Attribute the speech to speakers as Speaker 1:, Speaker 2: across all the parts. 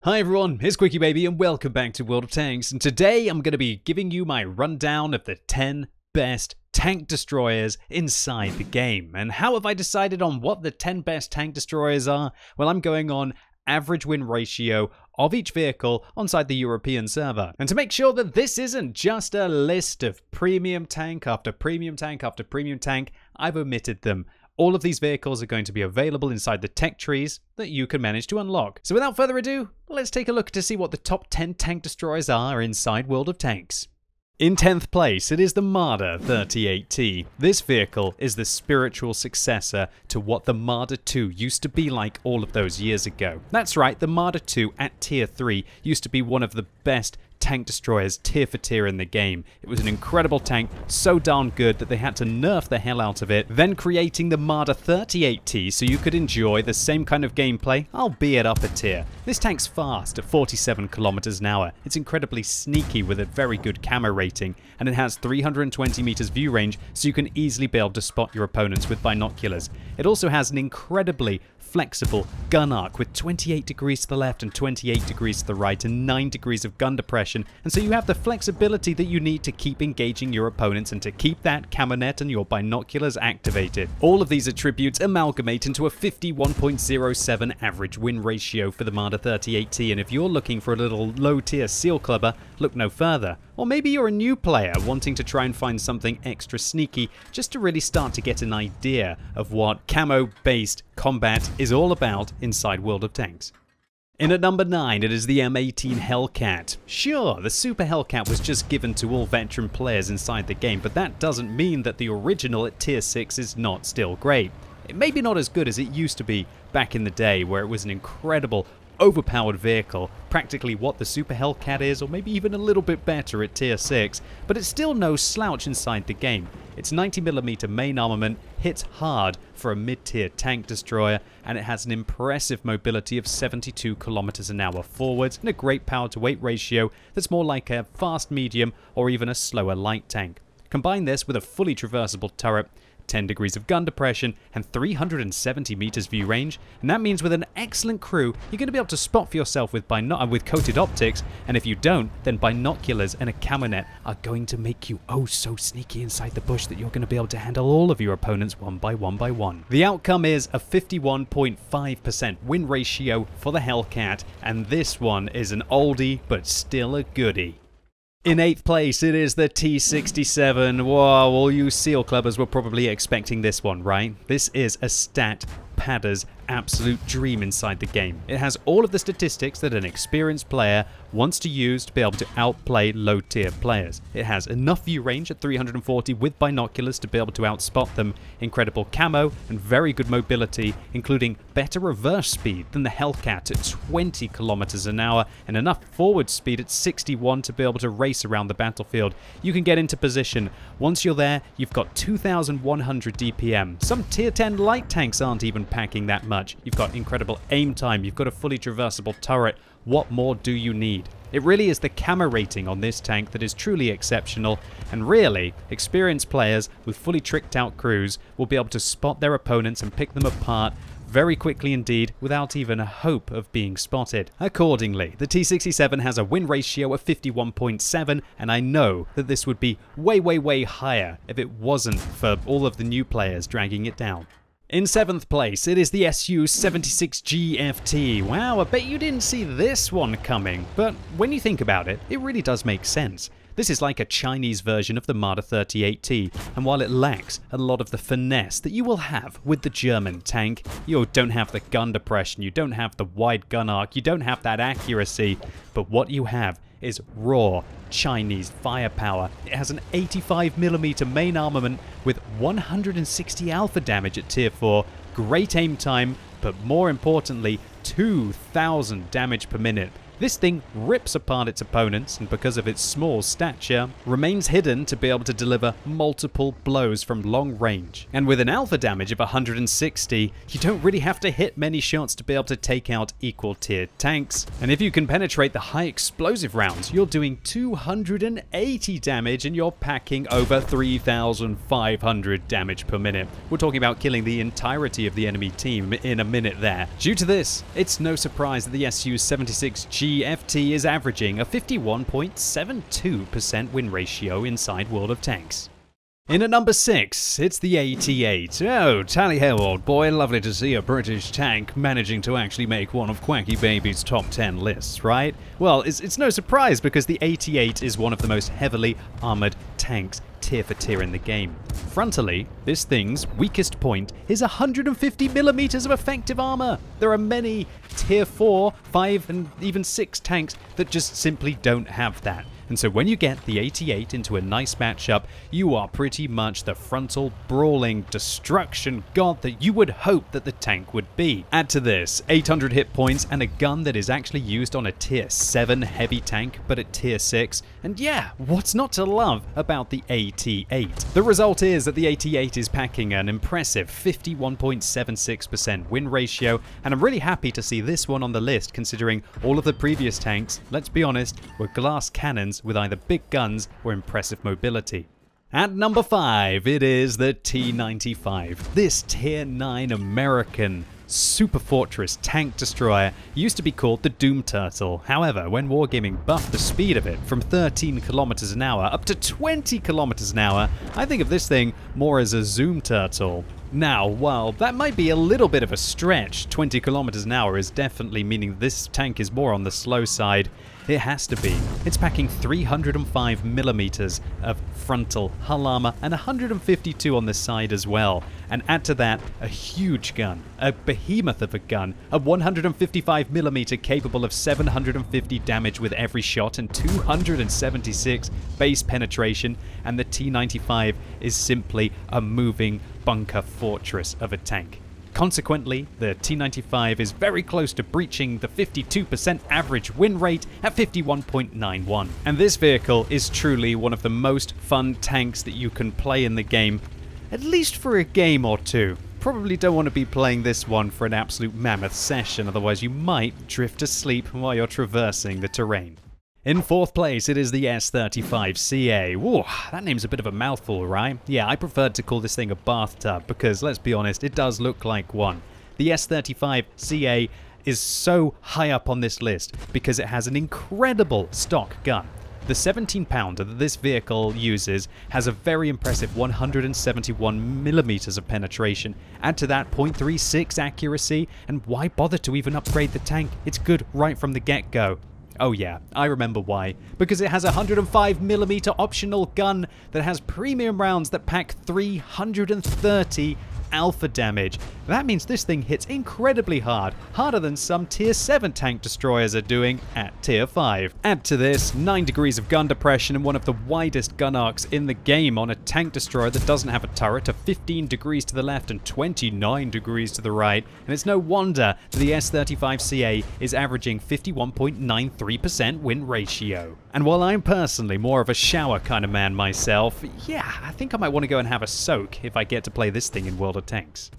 Speaker 1: Hi everyone, it's QuickyBaby and welcome back to World of Tanks, and today I'm going to be giving you my rundown of the 10 best tank destroyers inside the game. And how have I decided on what the 10 best tank destroyers are? Well, I'm going on average win ratio of each vehicle onside the European server. And to make sure that this isn't just a list of premium tank after premium tank after premium tank, I've omitted them. All of these vehicles are going to be available inside the tech trees that you can manage to unlock. So without further ado, let's take a look to see what the top 10 tank destroyers are inside World of Tanks. In 10th place, it is the Marder 38T. This vehicle is the spiritual successor to what the Marder 2 used to be like all of those years ago. That's right, the Marder 2 at tier 3 used to be one of the best tank destroyers tier for tier in the game. It was an incredible tank, so darn good that they had to nerf the hell out of it, then creating the Marder 38T so you could enjoy the same kind of gameplay, albeit up a tier. This tank's fast at 47 kilometers an hour. It's incredibly sneaky with a very good camo rating, and it has 320 meters view range, so you can easily be able to spot your opponents with binoculars. It also has an incredibly flexible gun arc with 28 degrees to the left and 28 degrees to the right and 9 degrees of gun depression, and so you have the flexibility that you need to keep engaging your opponents and to keep that camo net and your binoculars activated. All of these attributes amalgamate into a 51.07 average win ratio for the Marder 38T, and if you're looking for a little low tier seal clubber, look no further. Or maybe you're a new player wanting to try and find something extra sneaky just to really start to get an idea of what camo-based combat is all about inside World of Tanks. In at number 9, it is the M18 Hellcat. Sure, the Super Hellcat was just given to all veteran players inside the game, but that doesn't mean that the original at tier 6 is not still great. It may be not as good as it used to be back in the day, where it was an incredible overpowered vehicle, practically what the Super Hellcat is, or maybe even a little bit better at tier 6, but it's still no slouch inside the game. Its 90mm main armament hits hard for a mid-tier tank destroyer, and it has an impressive mobility of 72 kilometers an hour forwards and a great power to weight ratio that's more like a fast medium or even a slower light tank. Combine this with a fully traversable turret, 10 degrees of gun depression, and 370 meters view range, and that means with an excellent crew, you're going to be able to spot for yourself with coated optics, and if you don't, then binoculars and a camo net are going to make you oh so sneaky inside the bush that you're going to be able to handle all of your opponents one by one. The outcome is a 51.5% win ratio for the Hellcat, and this one is an oldie but still a goodie. In 8th place, it is the T67. Wow, all you seal clubbers were probably expecting this one, right? This is a stat padder's absolute dream inside the game. It has all of the statistics that an experienced player wants to use to be able to outplay low tier players. It has enough view range at 340 with binoculars to be able to outspot them, incredible camo, and very good mobility, including better reverse speed than the Hellcat at 20 kilometers an hour, and enough forward speed at 61 to be able to race around the battlefield. You can get into position. Once you're there, you've got 2,100 DPM. Some tier 10 light tanks aren't even packing that much. You've got incredible aim time, you've got a fully traversable turret. What more do you need? It really is the camo rating on this tank that is truly exceptional, and really, experienced players with fully tricked out crews will be able to spot their opponents and pick them apart very quickly indeed, without even a hope of being spotted. Accordingly, the T67 has a win ratio of 51.7, and I know that this would be way higher if it wasn't for all of the new players dragging it down. In 7th place, it is the SU-76GFT. Wow, I bet you didn't see this one coming, but when you think about it, it really does make sense. This is like a Chinese version of the Marder 38T, and while it lacks a lot of the finesse that you will have with the German tank, you don't have the gun depression, you don't have the wide gun arc, you don't have that accuracy, but what you have is raw Chinese firepower. It has an 85mm main armament with 160 alpha damage at tier 4, great aim time, but more importantly, 2,000 damage per minute. This thing rips apart its opponents, and because of its small stature, remains hidden to be able to deliver multiple blows from long range. And with an alpha damage of 160, you don't really have to hit many shots to be able to take out equal tier tanks. And if you can penetrate the high explosive rounds, you're doing 280 damage and you're packing over 3,500 damage per minute. We're talking about killing the entirety of the enemy team in a minute there. Due to this, it's no surprise that the Su-76G FT is averaging a 51.72% win ratio inside World of Tanks. In at number 6, it's the AT-8. Oh, tally ho, old boy, lovely to see a British tank managing to actually make one of QuickyBaby's top 10 lists, right? Well, it's no surprise because the AT-8 is one of the most heavily armored tanks tier for tier in the game. Frontally, this thing's weakest point is 150mm of effective armor. There are many tier 4, 5, and even 6 tanks that just simply don't have that. And so when you get the AT-8 into a nice matchup, you are pretty much the frontal brawling destruction god that you would hope that the tank would be. Add to this 800 hit points and a gun that is actually used on a tier 7 heavy tank but at tier 6, and yeah, what's not to love about the AT-8? The result is that the AT-8 is packing an impressive 51.76% win ratio, and I'm really happy to see this one on the list considering all of the previous tanks, let's be honest, were glass cannons with either big guns or impressive mobility. At number 5, it is the T-95. This tier 9 American super fortress tank destroyer used to be called the Doom Turtle. However, when Wargaming buffed the speed of it from 13 kilometers an hour up to 20 kilometers an hour, I think of this thing more as a Zoom Turtle. Now, while that might be a little bit of a stretch, 20 kilometers an hour is definitely meaning this tank is more on the slow side. It has to be. It's packing 305mm of frontal hull armor and 152 on the side as well. And add to that a huge gun, a behemoth of a gun, a 155mm capable of 750 damage with every shot and 276 base penetration, and the T-95 is simply a moving bunker fortress of a tank. Consequently, the T-95 is very close to breaching the 52% average win rate at 51.91. And this vehicle is truly one of the most fun tanks that you can play in the game, at least for a game or two. Probably don't want to be playing this one for an absolute mammoth session, otherwise you might drift asleep while you're traversing the terrain. In 4th place, it is the S35CA. Whoa, that name's a bit of a mouthful, right? Yeah, I preferred to call this thing a bathtub because, let's be honest, it does look like one. The S35CA is so high up on this list because it has an incredible stock gun. The 17-pounder that this vehicle uses has a very impressive 171mm of penetration. Add to that 0.36 accuracy, and why bother to even upgrade the tank? It's good right from the get-go. Oh yeah, I remember why. Because it has a 105mm optional gun that has premium rounds that pack 330 alpha damage. That means this thing hits incredibly hard, harder than some tier 7 tank destroyers are doing at tier 5. Add to this 9 degrees of gun depression and one of the widest gun arcs in the game on a tank destroyer that doesn't have a turret of 15 degrees to the left and 29 degrees to the right, and it's no wonder that the S35CA is averaging 51.93% win ratio. And while I'm personally more of a shower kind of man myself, yeah, I think I might want to go and have a soak if I get to play this thing in World of Tanks.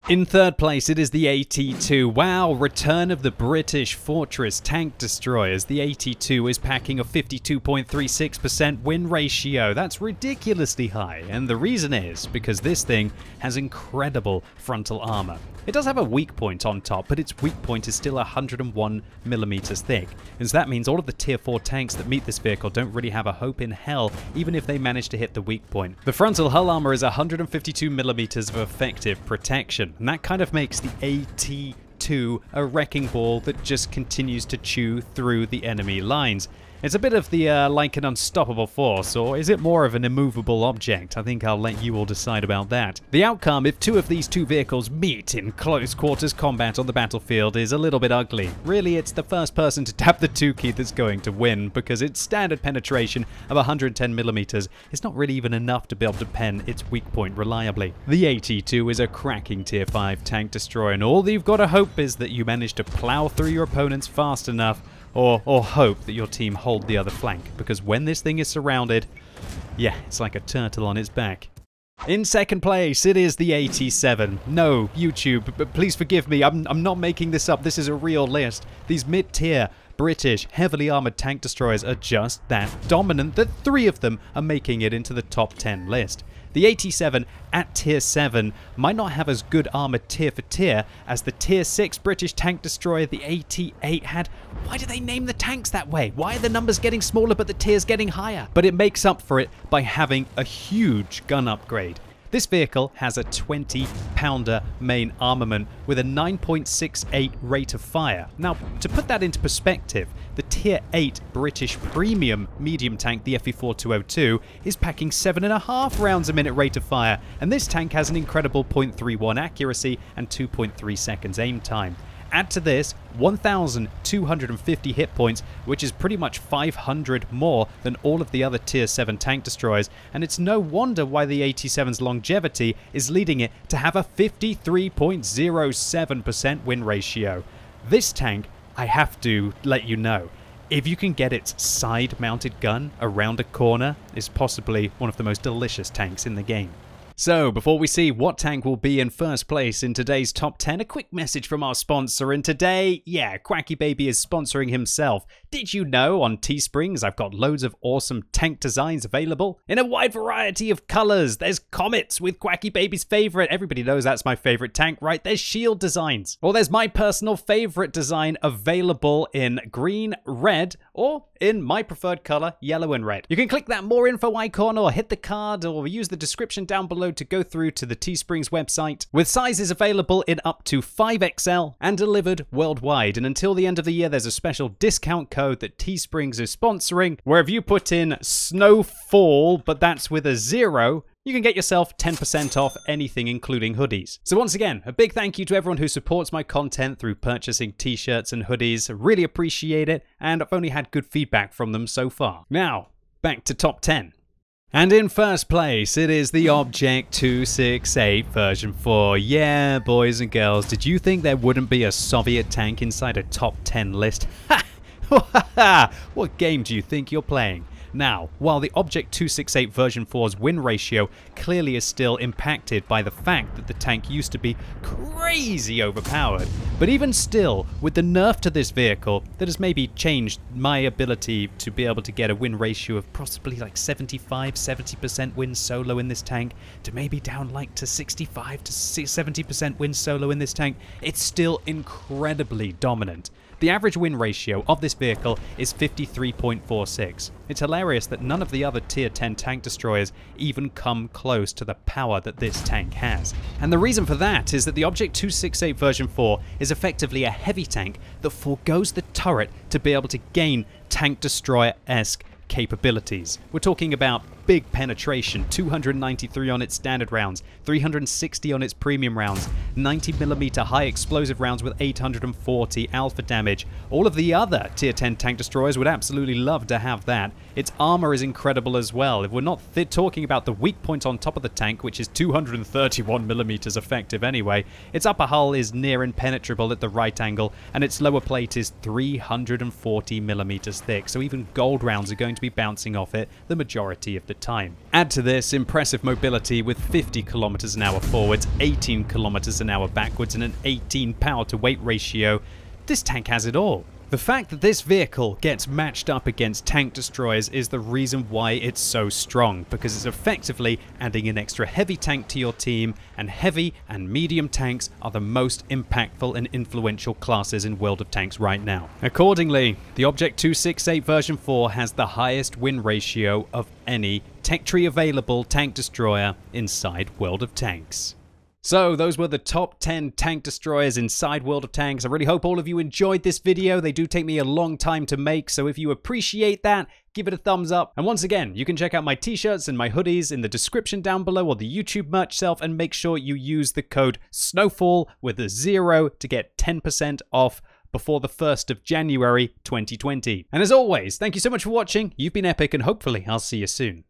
Speaker 1: In 3rd place, it is the AT-2. Wow, return of the British Fortress tank destroyers. The AT-2 is packing a 52.36% win ratio. That's ridiculously high, and the reason is because this thing has incredible frontal armor. It does have a weak point on top, but its weak point is still 101mm thick, and so that means all of the tier 4 tanks that meet this vehicle don't really have a hope in hell, even if they manage to hit the weak point. The frontal hull armor is 152mm of effective protection, and that kind of makes the AT-2 a wrecking ball that just continues to chew through the enemy lines. It's a bit of the like an unstoppable force, or is it more of an immovable object? I think I'll let you all decide about that. The outcome, if two of these two vehicles meet in close quarters combat on the battlefield, is a little bit ugly. Really, it's the first person to tap the 2 key that's going to win, because its standard penetration of 110mm is not really even enough to be able to pen its weak point reliably. The AT2 is a cracking tier 5 tank destroyer, and all that you've got to hope is that you manage to plow through your opponents fast enough, or hope that your team hold the other flank, because when this thing is surrounded, yeah, it's like a turtle on its back. In second place, it is the AT7. No, YouTube, but please forgive me, I'm not making this up, this is a real list. These mid-tier British heavily armored tank destroyers are just that dominant that 3 of them are making it into the top 10 list. The AT7 at tier 7 might not have as good armor tier for tier as the tier 6 British tank destroyer the AT8 had. Why do they name the tanks that way? Why are the numbers getting smaller but the tiers getting higher? But it makes up for it by having a huge gun upgrade. This vehicle has a 20-pounder main armament with a 9.68 rate of fire. Now, to put that into perspective, the Tier 8 British premium medium tank, the FE4202, is packing 7.5 rounds a minute rate of fire, and this tank has an incredible 0.31 accuracy and 2.3 seconds aim time. Add to this 1,250 hit points, which is pretty much 500 more than all of the other tier 7 tank destroyers, and it's no wonder why the AT7's longevity is leading it to have a 53.07% win ratio. This tank, I have to let you know, if you can get its side-mounted gun around a corner, is possibly one of the most delicious tanks in the game. So, before we see what tank will be in first place in today's top 10, a quick message from our sponsor. And today, yeah, QuickyBaby is sponsoring himself. Did you know on Teesprings I've got loads of awesome tank designs available in a wide variety of colors? There's Comets with QuickyBaby's favorite. Everybody knows that's my favorite tank, right? There's Shield designs. Or there's my personal favorite design available in green, red, or in my preferred color, yellow and red. You can click that more info icon or hit the card or use the description down below to go through to the Teesprings website, with sizes available in up to 5XL and delivered worldwide. And until the end of the year, there's a special discount code that Teesprings is sponsoring, where if you put in snowfall, but that's with a 0, you can get yourself 10% off anything, including hoodies. So once again, a big thank you to everyone who supports my content through purchasing t-shirts and hoodies. I really appreciate it, and I've only had good feedback from them so far. Now, back to top 10. And in first place, it is the Object 268 version 4. Yeah, boys and girls, did you think there wouldn't be a Soviet tank inside a top 10 list? Ha! What game do you think you're playing? Now, while the Object 268 version 4's win ratio clearly is still impacted by the fact that the tank used to be crazy overpowered, but even still, with the nerf to this vehicle, that has maybe changed my ability to be able to get a win ratio of possibly like 75-70% win solo in this tank, to maybe down like to 65-70% win solo in this tank, it's still incredibly dominant. The average win ratio of this vehicle is 53.46. It's hilarious that none of the other tier 10 tank destroyers even come close to the power that this tank has. And the reason for that is that the Object 268 version 4 is effectively a heavy tank that forgoes the turret to be able to gain tank destroyer-esque capabilities. We're talking about big penetration, 293 on its standard rounds, 360 on its premium rounds, 90mm high explosive rounds with 840 alpha damage. All of the other tier 10 tank destroyers would absolutely love to have that. Its armor is incredible as well. If we're not talking about the weak point on top of the tank, which is 231mm effective anyway, its upper hull is near impenetrable at the right angle, and its lower plate is 340mm thick, so even gold rounds are going to be bouncing off it the majority of the time. Add to this impressive mobility with 50 km an hour forwards, 18 km an hour backwards, and an 18 power to weight ratio. This tank has it all. The fact that this vehicle gets matched up against tank destroyers is the reason why it's so strong, because it's effectively adding an extra heavy tank to your team, and heavy and medium tanks are the most impactful and influential classes in World of Tanks right now. Accordingly, the Object 268 version 4 has the highest win ratio of any tech tree available tank destroyer inside World of Tanks. So those were the top 10 tank destroyers inside World of Tanks. I really hope all of you enjoyed this video. They do take me a long time to make, so if you appreciate that, give it a thumbs up. And once again, you can check out my t-shirts and my hoodies in the description down below or the YouTube merch shelf, and make sure you use the code SNOWFALL with a 0 to get 10% off before the 1st of January 2020. And as always, thank you so much for watching. You've been epic, and hopefully I'll see you soon.